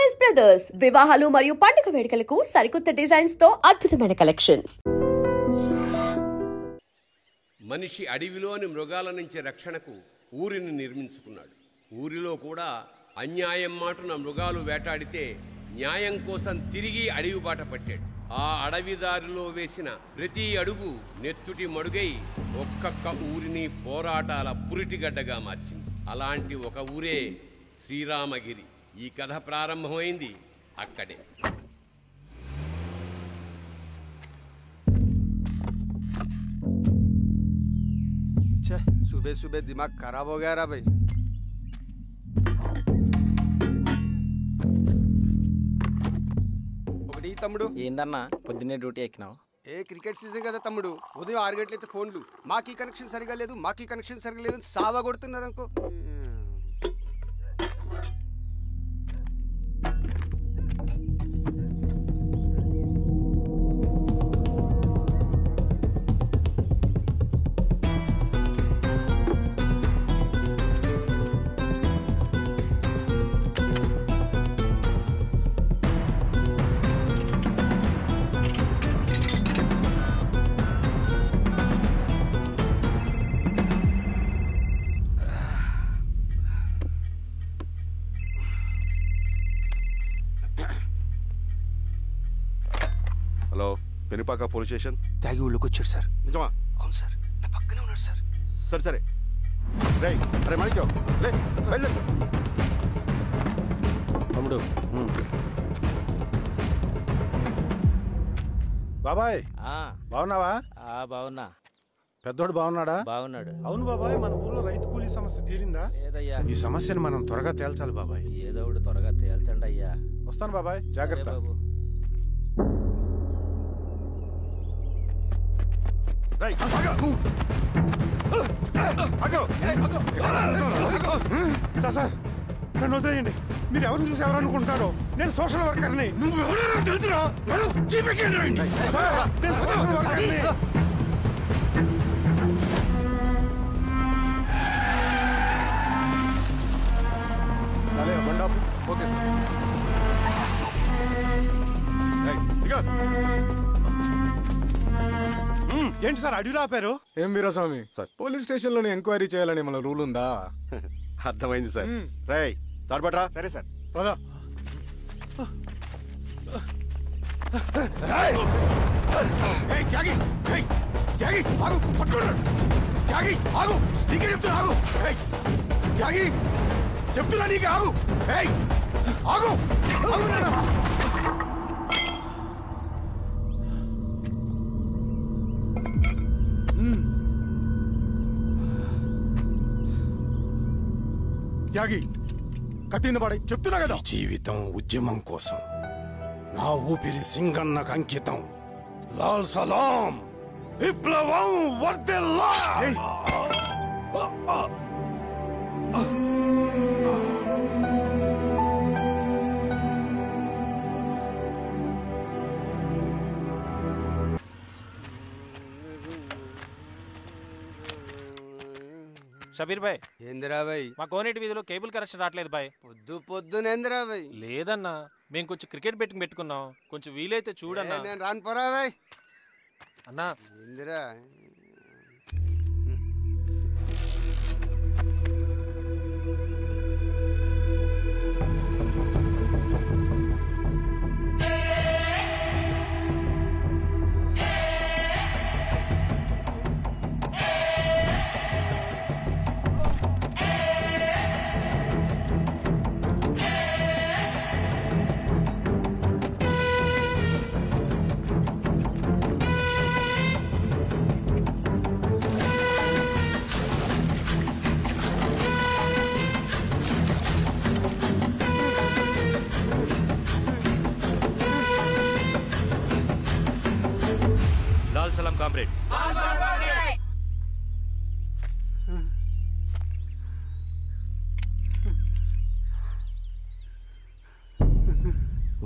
Choice brothers వివాహాలు మరియు పండుగ వేడుకలకు సరికొత్త డిజైన్స్ తో అద్భుతమైన కలెక్షన్. మనిషి అడవిలోని మృగాల నుంచి రక్షణకు ఊరిని నిర్మించుకున్నాడు. ఊరిలో కూడా అన్యాయం మాటున మృగాలు వేటాడితే న్యాయం కోసం తిరిగి అడవి బాట పట్టాడు. ఆ అడవిదారిలో వేసిన ప్రతి అడుగు నెత్తుటి మడుగై ఒక్కొక్క ఊరిని పోరాటాల పురిటిగడ్డగా మార్చింది. అలాంటి ఒక ఊరే శ్రీరామగిరి. ఈ కథ ప్రారంభమైంది అక్కడే. सुबह सुबह दिमाग खराब हो गया रा भाई. ఒకటి తమ్ముడు ఏందన్నా పొద్దున్నే డ్యూటీ ఎక్కినావు? క్రికెట్ సీజన్ కదా తమ్ముడు. ఉదయం 6 గంటలైతే ఫోన్లు మాకీ కనెక్షన్ సరిగా లేదు సావా కొడుతున్నారు అనుకో. Hello, Penupaka police station. తాగి ఊళ్ళోకి వచ్చాడు సార్. నిజమా? అవును సార్, నా పక్కనే ఉన్నాడు సార్. సరే సరే. అరే మాణిక్యం లే, బయలుదేరు. తమ్ముడు బాబాయ్ బాగున్నావా? బాగున్నా. పెద్దోడు బాగున్నాడా? బాగున్నాడు. అవును బాబాయ్, మన ఊర్లో రైతు కూలీ సమస్య తీరిందా? లేదయ్యా. ఈ సమస్యను మనం త్వరగా తేల్చాలి బాబాయ్. ఏదో ఒకటి త్వరగా తేల్చండి అయ్యా. వస్తాను బాబాయ్, జాగ్రత్త. బాబు. సార్ నన్ను వదిలేయండి. మీరు ఎవరిని చూసి ఎవరు అనుకుంటారో, నేను సోషల్ వర్కర్ని. నువ్వు ఎవరైనా తెలుసురా? నేను సోషల్ వర్కర్ని. అదే బండాపు. ఓకే ఏంటి సార్ అడిగిలో ఆపారు? ఏం వీరస్వామి సార్, పోలీస్ స్టేషన్ లోనే ఎంక్వైరీ చేయాలని మన రూల్ ఉందా? అర్థమైంది సార్. రై తాడుపట్రా. సరే సార్, పదా. చెప్తున్నా నీకు, ఆగు. ఆగు. త్యాగి కత్తింద పడి చెప్తున్నా కదా. జీవితం ఉద్యమం కోసం, నా ఊపిరి సింగన్నకు అంకితం. లాల్ సలాం, విప్లవం వర్ధిల్లా. షబీర్ భాయ్, ఏందిరా భాయ్? మా కోనేటి వీధిలో కేబుల్ కనెక్షన్ రావట్లేదు భాయ్. పొద్దునేందిరా భాయ్? లేదన్నా, మేము కొంచెం క్రికెట్ బెట్టింగ్ పెట్టుకున్నాం. కొంచెం వీలైతే చూడన్నా. నేను రాను పోరా భాయ్. అన్నా ఏందిరా? లాల్ సలాం కామ్రేడ్స్.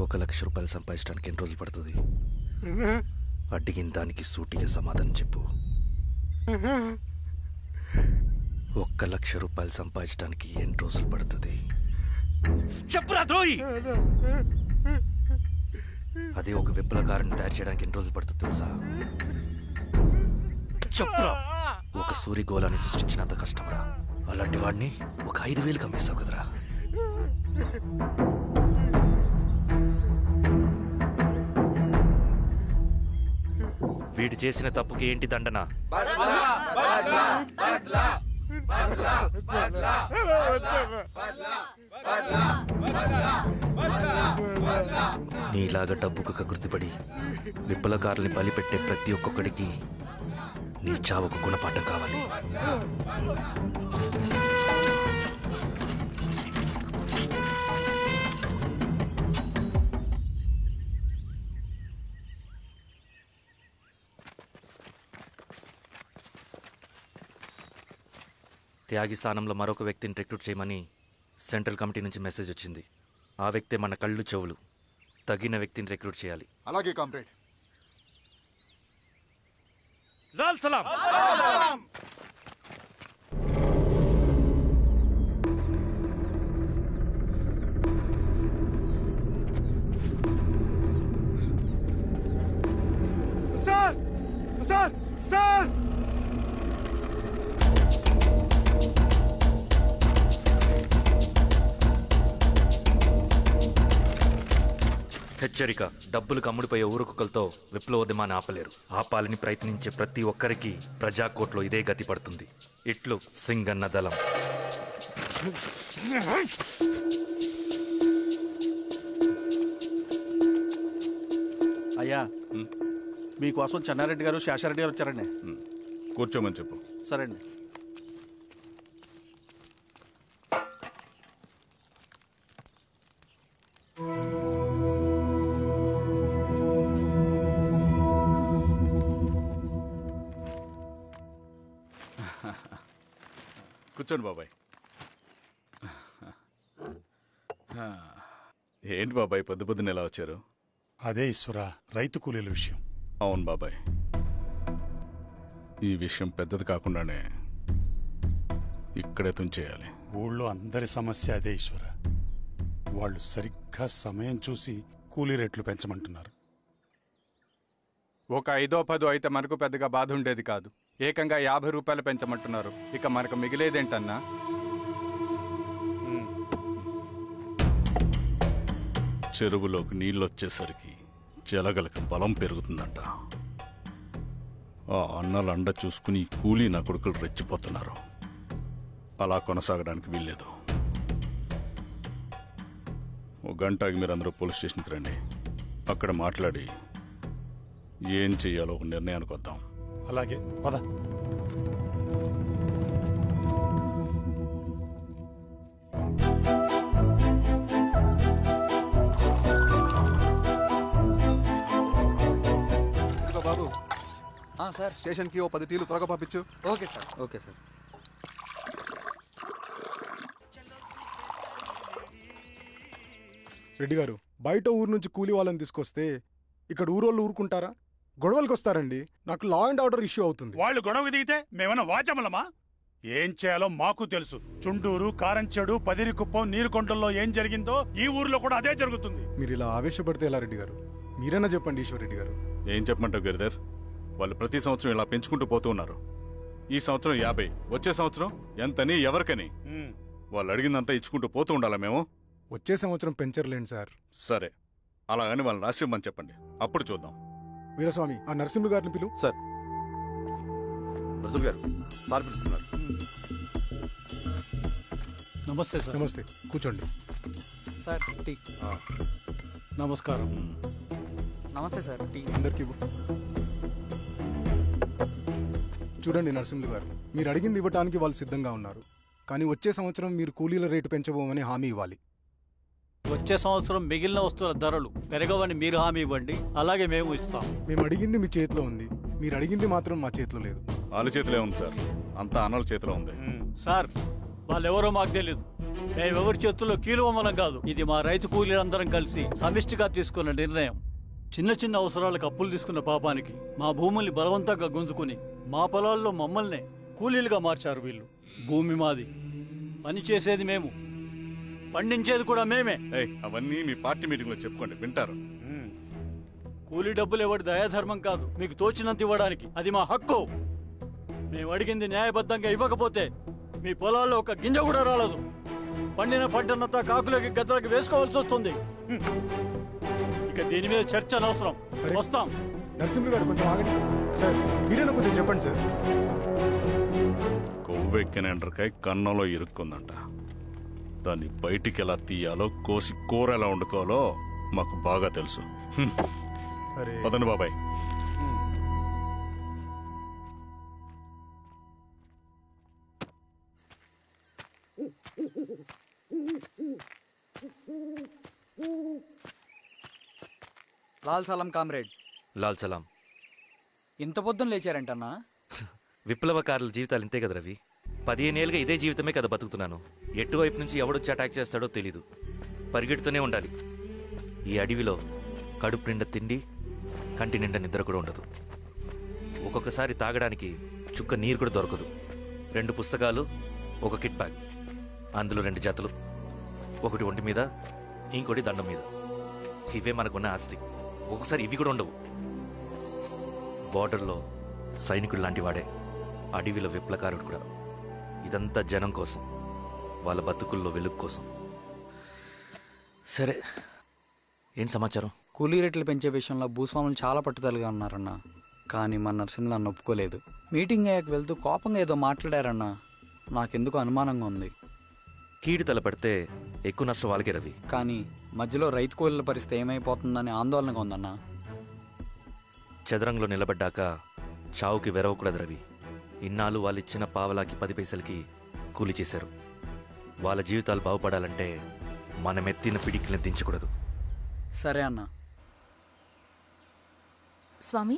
₹1,00,000 సంపాదించడానికి ఎన్ని రోజులు పడుతుంది? అడిగిన దానికి సూటిగా సమాధానం చెప్పు. ₹1,00,000 సంపాదించడానికి ఎన్ని రోజులు పడుతుంది? చెప్పురా ద్రోహి. అదే ఒక విప్లవకారుని తయారు చేయడానికి ఎన్ని రోజులు పడుతుంది తెలుసా? చెప్పురా. ఒక సూర్యగోళాన్ని సృష్టించినంత కష్టమరా. అలాంటి వాడిని ఒక 5,000 అమ్మేస్తావు కదరా. వీడు చేసిన తప్పుకి ఏంటి దండన? నీలాగా డబ్బుకు కకృతిపడి విప్లవకారుల్ని బలిపెట్టే ప్రతి ఒక్కొక్కడికి నీ చావుకు గుణపాఠం కావాలి. త్యాగి స్థానంలో మరొక వ్యక్తిని రిక్రూట్ చేయమని సెంట్రల్ కమిటీ నుంచి మెసేజ్ వచ్చింది. ఆ వ్యక్తే మన కళ్ళు చెవులు. తగిన వ్యక్తిని రిక్రూట్ చేయాలి. అలాగే కామ్రేడ్. లాల్ సలాం. సార్ సార్ సార్ హెచ్చరిక. డబ్బులు కమ్ముడిపోయే ఊరుకుక్కలతో విప్లవోద్యమాన్ని ఆపలేరు. ఆపాలని ప్రయత్నించే ప్రతి ఒక్కరికి ప్రజాకోట్లో ఇదే గతి పడుతుంది. ఇట్లు సింగన్న దళం. అయ్యా, మీకోసం చెన్నారెడ్డి గారు శేషారెడ్డి గారు వచ్చారండి. కూర్చోమని చెప్పు. సరే అండి. కూర్చోండి బాబాయ్. ఏంటి బాబాయ్ పొద్దు పొద్దున ఎలా వచ్చారు? అదే ఈశ్వరా, రైతు కూలీల విషయం. అవును బాబాయ్, ఈ విషయం పెద్దది కాకుండానే ఇక్కడే తుంచేయాలి. ఊళ్ళో అందరి సమస్య అదే ఈశ్వర. వాళ్ళు సరిగ్గా సమయం చూసి కూలీ రేట్లు పెంచమంటున్నారు. ఒక 5-10 అయితే మనకు పెద్దగా బాధ ఉండేది కాదు. ఏకంగా 50 రూపాయలు పెంచమంటున్నారు. ఇక మనకు మిగిలేదేంటన్నా? చెరువులోకి నీళ్ళొచ్చేసరికి జలగలకి బలం పెరుగుతుందంట. ఆ అన్నల అండ చూసుకుని కూలీ నా కొడుకులు రెచ్చిపోతున్నారు. అలా కొనసాగడానికి వీల్లేదు. ఒక గంటకి మీరందరూ పోలీస్ స్టేషన్కి రండి. అక్కడ మాట్లాడి ఏం చెయ్యాలో ఒక నిర్ణయానికి వద్దాం. అలాగే పద. బాబు సార్, స్టేషన్కి ఓ 10 టీలు త్వరగా పంపించు. Okay sir. Okay sir. Reddy గారు, బయట ఊరు నుంచి కూలీ వాళ్ళని తీసుకొస్తే ఇక్కడ ఊరోళ్ళు ఊరుకుంటారా? గొడవలకు వస్తారండి. నాకు లా అండ్ ఆర్డర్ ఇష్యూ అవుతుంది. వాళ్ళు గొడవకు దిగితే మేమన్నా వాచమలమా? ఏం చేయాలో మాకు తెలుసు. చుండూరు, కారంచెడు, పదిరికుప్పం, నీరుకొండల్లో ఏం జరిగిందో ఈ ఊర్లో కూడా అదే జరుగుతుంది. మీరు ఇలా ఆవేశపడితే ఎలా రెడ్డి గారు? మీరైనా చెప్పండి ఈశ్వర్ రెడ్డి గారు. ఏం చెప్పమంటావు గిరిధర్? వాళ్ళు ప్రతి సంవత్సరం ఇలా పెంచుకుంటూ పోతూ ఉన్నారు. ఈ సంవత్సరం 50, వచ్చే సంవత్సరం ఎంతని ఎవరికని వాళ్ళు అడిగిందంతా ఇచ్చుకుంటూ పోతూ ఉండాలా మేము? వచ్చే సంవత్సరం పెంచర్లేండి సార్. సరే, అలాగని వాళ్ళని రాసిమ్మని చెప్పండి, అప్పుడు చూద్దాం. వీరస్వామి, ఆ నరసింహులు గారిని పిలు. సార్. నరసింహ గారు సార్ పిలుస్తున్నారు. నమస్తే సార్. నమస్తే, కూర్చోండి. Sir tea. నమస్కారం. నమస్తే సార్. టీ అందరికీ చూడండి నరసింహులు గారు, మీరు అడిగింది ఇవ్వటానికి వాళ్ళు సిద్ధంగా ఉన్నారు. కానీ వచ్చే సంవత్సరం మీరు కూలీల రేటు పెంచబోమని హామీ ఇవ్వాలి. వచ్చే సంవత్సరం మిగిలిన వస్తువుల ధరలు పెరగవని మీరు హామీ ఇవ్వండి, అలాగే మేము ఇస్తాం. మేము అడిగింది మీ చేతిలో ఉంది, మీరు అడిగింది మాత్రం మా చేతిలో లేదు. వాళ్ళ చేతిలో ఉంది సార్, అంతా అన్నల చేతిలో ఉంది. సార్, వాళ్ళెవరో మాకు తెలియదు. మేమెవరి చేతుల్లో కీలువమనం కాదు. ఇది మా రైతు కూలీలందరం కలిసి సమిష్టిగా తీసుకున్న నిర్ణయం. చిన్న చిన్న అవసరాలకు అప్పులు తీసుకున్న పాపానికి మా భూముల్ని బలవంతంగా గుంజుకుని మా పొలాల్లో మమ్మల్నే కూలీలుగా మార్చారు వీళ్ళు. భూమి మాది, పని చేసేది మేము. పండించేది కూడా మేమే. అవన్నీ మీ పార్టీ మీటింగ్ లో చెప్పుకోండి, వింటారు. కూలీ డబ్బులు ఇవ్వడం దయాధర్మం కాదు, మీకు తోచినంత ఇవ్వడానికి అది మా హక్కు. మేము అడిగింది న్యాయబద్ధంగా ఇవ్వకపోతే మీ పొలాల్లో ఒక గింజ కూడా రాలదు. పండిన పంటనంతా కాకులకి గద్దలకి వేసుకోవాల్సి వస్తుంది. ఇక దీని మీద చర్చ అనవసరం. వస్తాం. నరసింహులు గారు కొంచెం ఆగండి సార్, మీరేనా కొంచెం చెప్పండి సార్. కొవ్వెక్కిన ఎండ్రకాయ కన్నంలో ఇరుక్కుందంట. దాన్ని బయటికి ఎలా తీయాలో, కోసి కూర ఎలా వండుకోవాలో మాకు బాగా తెలుసు. పదండి బాబాయ్. లాల్ సలాం కామ్రేడ్. లాల్ సలాం. ఇంత పొద్దున లేచారంటన్నా? విప్లవకారుల జీవితాలు ఇంతే కదా రవి. 15 ఏళ్ళుగా ఇదే జీవితమే కదా బతుకుతున్నాను. ఎటువైపు నుంచి ఎవడొచ్చి అటాక్ చేస్తాడో తెలీదు. పరిగెడుతూనే ఉండాలి. ఈ అడవిలో కడుపు నిండా తిండి, కంటి నిండా నిద్ర కూడా ఉండదు. ఒక్కొక్కసారి తాగడానికి చుక్క నీరు కూడా దొరకదు. 2 పుస్తకాలు, ఒక కిట్ బ్యాగ్, అందులో 2 జతలు, ఒకటి ఒంటి మీద, ఇంకోటి దండం మీద. ఇవే మనకున్న ఆస్తి. ఒక్కొక్కసారి ఇవి కూడా ఉండవు. బార్డర్లో సైనికుడు లాంటి వాడే, అడవిలో విప్లవకారుడు కూడా. ఇదంతా జనం కోసం, వాళ్ళ బతుకుల్లో వెలుగు కోసం. సరే, ఏం సమాచారం? కూలీ రేట్లు పెంచే విషయంలో భూస్వాములు చాలా పట్టుదలగా ఉన్నారన్నా. కానీ మన నరసింహులు నన్ను ఒప్పుకోలేదు. మీటింగ్ అయ్యాక వెళ్తూ కోపంగా ఏదో మాట్లాడారన్నా. నాకెందుకు అనుమానంగా ఉంది. కీడు తలపెడితే ఎక్కువ నష్టం వాళ్ళకే రవి. కానీ మధ్యలో రైతు కూలీల పరిస్థితి ఏమైపోతుందని ఆందోళనగా ఉందన్నా. చదరంగంలో నిలబడ్డాక చావుకి వెరవకూడదు రవి. ఇన్నాళ్ళు వాళ్ళు ఇచ్చిన పావలాకి 10 పైసలకి కూలి చేశారు. వాళ్ళ జీవితాలు బాగుపడాలంటే మనమెత్తిన పిడికిని దించకూడదు. సరే అన్నా. స్వామి,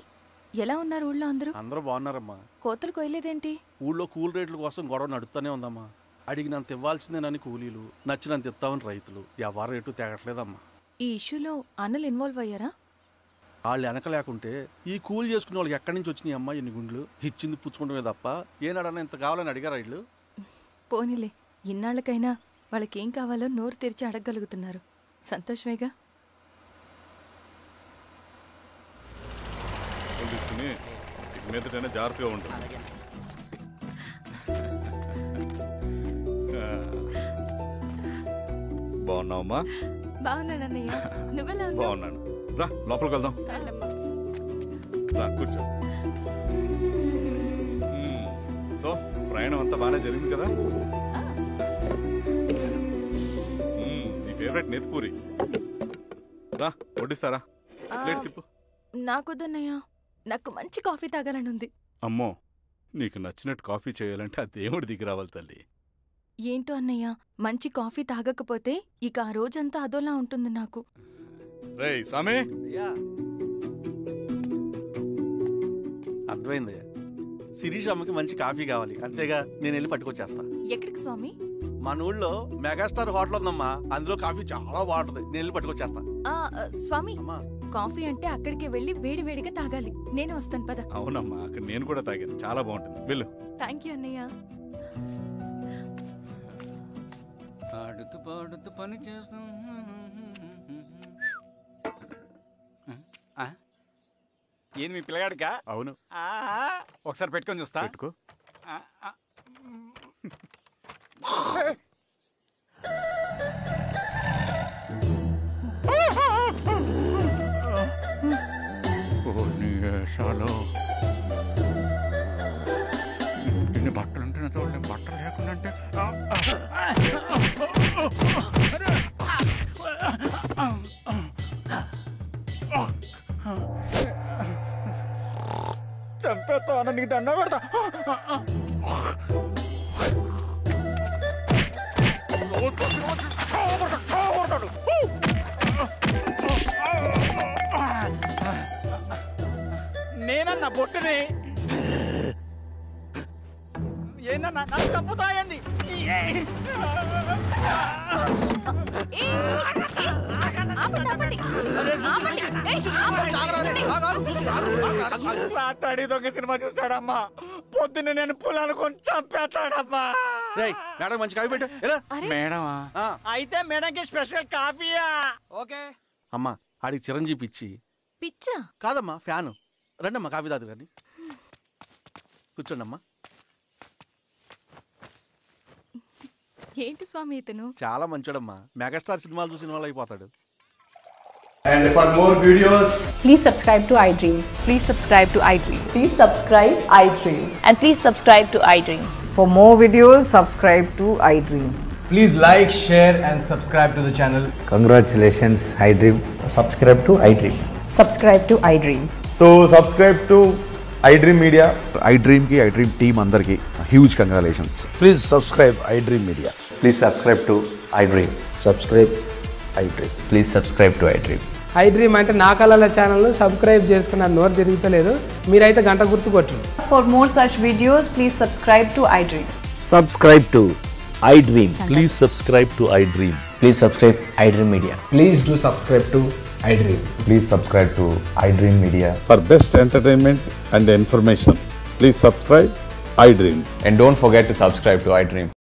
ఎలా ఉన్నారు ఊళ్ళో అందరూ? అందరూ బాగున్నారమ్మా. కోతలు కొయ్యలేదేంటి? ఊళ్ళో కూలి రేట్ల కోసం గొడవ నడుస్తూనే ఉందమ్మా. అడిగినంత ఇవ్వాల్సిందేనని కూలీలు, నచ్చినంత ఇస్తామని రైతులు. ఎవరు రేటు తేగట్లేదమ్మా. ఈ ఇష్యూలో అన్నలు ఇన్వాల్వ్ అయ్యారా? వాళ్ళు వెనక లేకుంటే ఈ కూలి చేసుకునే వాళ్ళకి ఎక్కడి నుంచి వచ్చినాయి అమ్మా ఎన్ని గుండ్లు? ఇచ్చింది పుచ్చుకుంటమే తప్ప ఏనాడన్నా ఇంత కావాలని అడిగారు వీళ్ళు. పోనీలే, ఇన్నాళ్ళకైనా వాళ్ళకేం కావాలో నోరు తెరిచి అడగగలుగుతున్నారు. సంతోషమేగా. తీసుకుని మీదటైనా జాగ్రత్తగా ఉంటుంది. బాగున్నావమ్మా? బాగున్నానన్నయ్య, నువ్వెలా ఉన్నావు? బాగున్నాను. రా లోపలికి వెళ్దాం. రా కూర్చో. సో ప్రయాణం అంతా బాగానే జరిగింది కదా? నీ ఫేవరెట్ నెత్తిపూరి. రా వడ్డిస్తారా? ప్లేట్ తిప్పు. నాకొద్దన్నయ్య, నాకు మంచి కాఫీ తాగాలని ఉంది. అమ్మో, నీకు నచ్చినట్టు కాఫీ చేయాలంటే ఆ దేవుడి దిగి రావాలి తల్లి. ఏంటో అన్నయ్య, మంచి కాఫీ తాగకపోతే ఇక ఆ రోజంతా అదోలా ఉంటుంది నాకు. రేయ్ సామే, అర్థమైంది. శిరీష్ అమ్మకి మంచి కాఫీ కావాలి, అంతేగా. నేను వెళ్ళి పట్టుకొచ్చేస్తా. ఎక్కడికి స్వామి? మన ఊళ్ళో మెగాస్టార్ హోటల్ ఉందమ్మా, అందులో కాఫీ చాలా బాగుంటది. నేను వెళ్ళి పట్టుకొచ్చేస్తా. స్వామి, కాఫీ అంటే అక్కడికి వెళ్ళి వేడి వేడిగా తాగాలి. నేను వస్తాను పద. అవునమ్మా, అక్కడ నేను కూడా తాగాను, చాలా బాగుంటుంది. వెళ్ళు. థ్యాంక్ యూ అన్నయ్య. ఆడుతూ పాడుతూ పని చేస్తూ. ఏంది మీ పిల్లగాడికా? అవును. ఒకసారి పెట్టుకొని చూస్తా. పెట్టుకో. ఇన్ని బట్టలు ఉంటే చూడలేం, బట్టలు లేకుండా అంటే చంపేస్తా. నీకు దండ పెడతా. నేనన్నా బొట్టుని ఏందన్నా నన్ను చంపుతాయంది. రాత్రి దొంగ సినిమా చూసాడమ్మా, పొద్దున్న నేను పొలాన్ని కొంచెం చంపేస్తాడమ్మా. మేడం మంచి కాఫీ పెట్టు ఎలా మేడమా అయితే మేడంకి స్పెషల్ కాఫీయా? ఓకే. అమ్మా ఆడికి చిరంజీవి పిచ్చి. పిచ్చా? కాదమ్మా ఫ్యాను. రండమ్మా కాఫీ తాదు కానీ. కూర్చోండి అమ్మా. ఏంటి స్వామి ఇతను? చాలా మంచోడమ్మా. మెగాస్టార్ సినిమాలు చూసిన వాళ్ళు అయిపోతాడు. And for more videos, please subscribe to iDream. Please subscribe to iDream. Please subscribe iDream. And please subscribe to iDream. For more videos, subscribe to iDream. please like, share and subscribe to the channel. Congratulations, iDream. Subscribe to iDream. Subscribe to iDream. So subscribe to iDream Media. iDream ki iDream team andarki huge congratulations. Please subscribe iDream Media. Please subscribe to iDream. Subscribe iDream. Please subscribe to iDream. iDream అంటే నా కళల channel subscribe చేసుకున్న నోరు తిరుగుతలేదు. మీరైతే గంట గుర్తు కొట్టండి. For more such videos, please subscribe to iDream. Subscribe to iDream. Please subscribe to iDream. Please subscribe iDream Media. Please do subscribe to iDream. Please subscribe to iDream Media. For best entertainment and information, please subscribe iDream. And don't forget to subscribe to iDream.